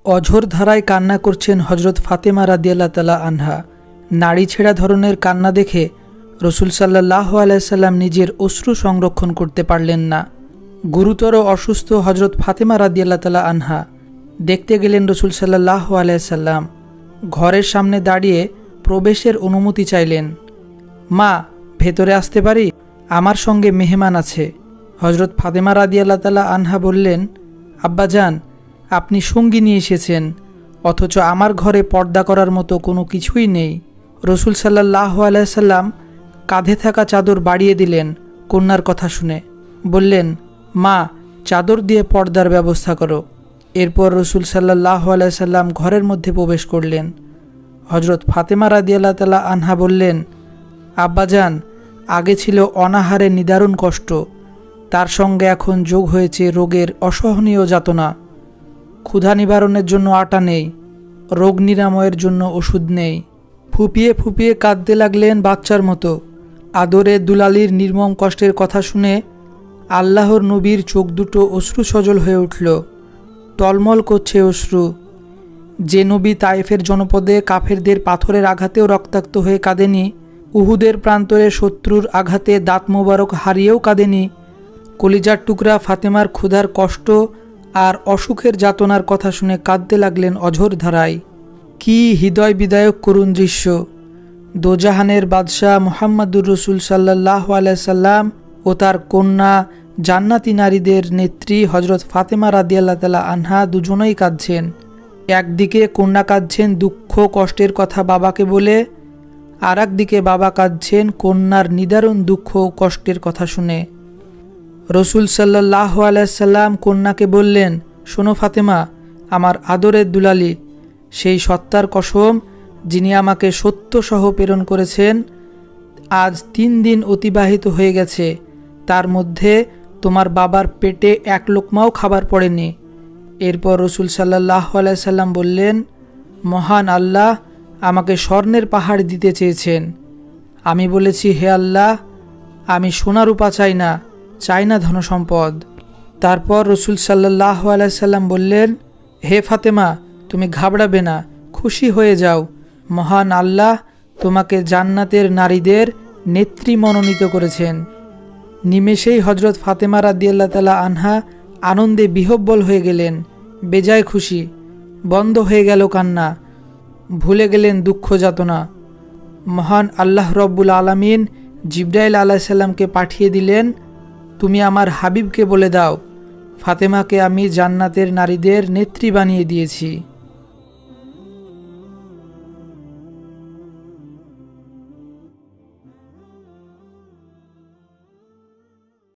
অঝোর ধারায় কান্না করছেন হজরত ফাতেমা রাদিয়াল্লাহু তাআলা আনহা। নাড়ি ছেঁড়া ধরনের কান্না দেখে রসুল সাল্লাল্লাহু আলাইহি সাল্লাম নিজের অশ্রু সংরক্ষণ করতে পারলেন না। গুরুতর অসুস্থ হজরত ফাতেমা রাদিয়াল্লাহু তাআলা আনহা দেখতে গেলেন রসুল সাল্লাল্লাহু আলাইহি সাল্লাম। ঘরের সামনে দাঁড়িয়ে প্রবেশের অনুমতি চাইলেন। মা, ভেতরে আসতে পারি? আমার সঙ্গে মেহমান আছে। হজরত ফাতেমা রাদিয়াল্লাহু তাআলা আনহা বললেন, আব্বাজান, আপনি সঙ্গী নিয়ে এসেছেন, অথচ আমার ঘরে পর্দা করার মতো কোনো কিছুই নেই। রসুল সাল্লাল্লাহু আলাইহি সাল্লাম কাঁধে থাকা চাদর বাড়িয়ে দিলেন কন্যার কথা শুনে। বললেন, মা, চাদর দিয়ে পর্দার ব্যবস্থা করো। এরপর রসুল সাল্লাল্লাহু আলাইহি সাল্লাম ঘরের মধ্যে প্রবেশ করলেন। হজরত ফাতেমা রাদিয়াল্লাহু তাআলা আনহা বললেন, আব্বাজান, আগে ছিল অনাহারে নিদারুণ কষ্ট, তার সঙ্গে এখন যোগ হয়েছে রোগের অসহনীয় যাতনা। ক্ষুধা নিবারণের জন্য আটা নেই, রোগ নিরাময়ের জন্য ওষুধ নেই। ফুপিয়ে ফুপিয়ে কাঁদতে লাগলেন বাচ্চার মতো। আদরে দুলালির নির্মম কষ্টের কথা শুনে আল্লাহর নবীর চোখ দুটো অশ্রু সজল হয়ে উঠল, টলমল করছে অশ্রু। যে নবী তায়েফের জনপদে কাফেরদের পাথরের আঘাতেও রক্তাক্ত হয়ে কাঁদেনি, উহুদের প্রান্তরে শত্রুর আঘাতে দাঁত মোবারক হারিয়েও কাঁদেনি, কলিজার টুকরা ফাতেমার ক্ষুধার কষ্ট আর অসুখের যাতনার কথা শুনে কাঁদতে লাগলেন অঝোর ধারায়। কি হৃদয় বিদায়ক করুণ দৃশ্য! দোজাহানের বাদশাহ মুহাম্মাদুর রসুল সাল্লাল্লাহু আলাইহি সাল্লাম ও তার কন্যা জান্নাতি নারীদের নেত্রী হজরত ফাতেমা রাদিয়াল্লাহু তাআলা আনহা দুজনেই কাঁদছেন। একদিকে কন্যা কাঁদছেন দুঃখ কষ্টের কথা বাবাকে বলে, আর একদিকে বাবা কাঁদছেন কন্যার নিদারুণ দুঃখ ও কষ্টের কথা শুনে। রসুল সাল্লাল্লাহু আলাইহি সাল্লাম কন্যাকে বললেন, শোনো ফাতেমা, আমার আদরের দুলালি, সেই সত্তার কসম যিনি আমাকে সত্যসহ প্রেরণ করেছেন, আজ 3 দিন অতিবাহিত হয়ে গেছে, তার মধ্যে তোমার বাবার পেটে এক লোকমাও খাবার পড়েনি। এরপর রসুল সাল্লাল্লাহু আলাইহি সাল্লাম বললেন, মহান আল্লাহ আমাকে স্বর্ণের পাহাড় দিতে চেয়েছেন। আমি বলেছি, হে আল্লাহ, আমি সোনা রূপা চাই না, চাই না ধনসম্পদ। তারপর রসুল সাল্লাল্লাহু আলাইহি সাল্লাম বললেন, হে ফাতেমা, তুমি ঘাবড়াবে না, খুশি হয়ে যাও, মহান আল্লাহ তোমাকে জান্নাতের নারীদের নেত্রী মনোনীত করেছেন। নিমেষেই হজরত ফাতেমা রাদিয়াল্লাহু তাআলা আনহা আনন্দে বিহ্বল হয়ে গেলেন, বেজায় খুশি। বন্ধ হয়ে গেল কান্না, ভুলে গেলেন দুঃখ যাতনা। মহান আল্লাহ রব্বুল আলামিন জিবরাইল আলাইহিস সালামকে পাঠিয়ে দিলেন, তুমি আমার হাবিবকে বলে দাও, ফাতেমাকে আমি জান্নাতের নারীদের নেত্রী বানিয়ে দিয়েছি।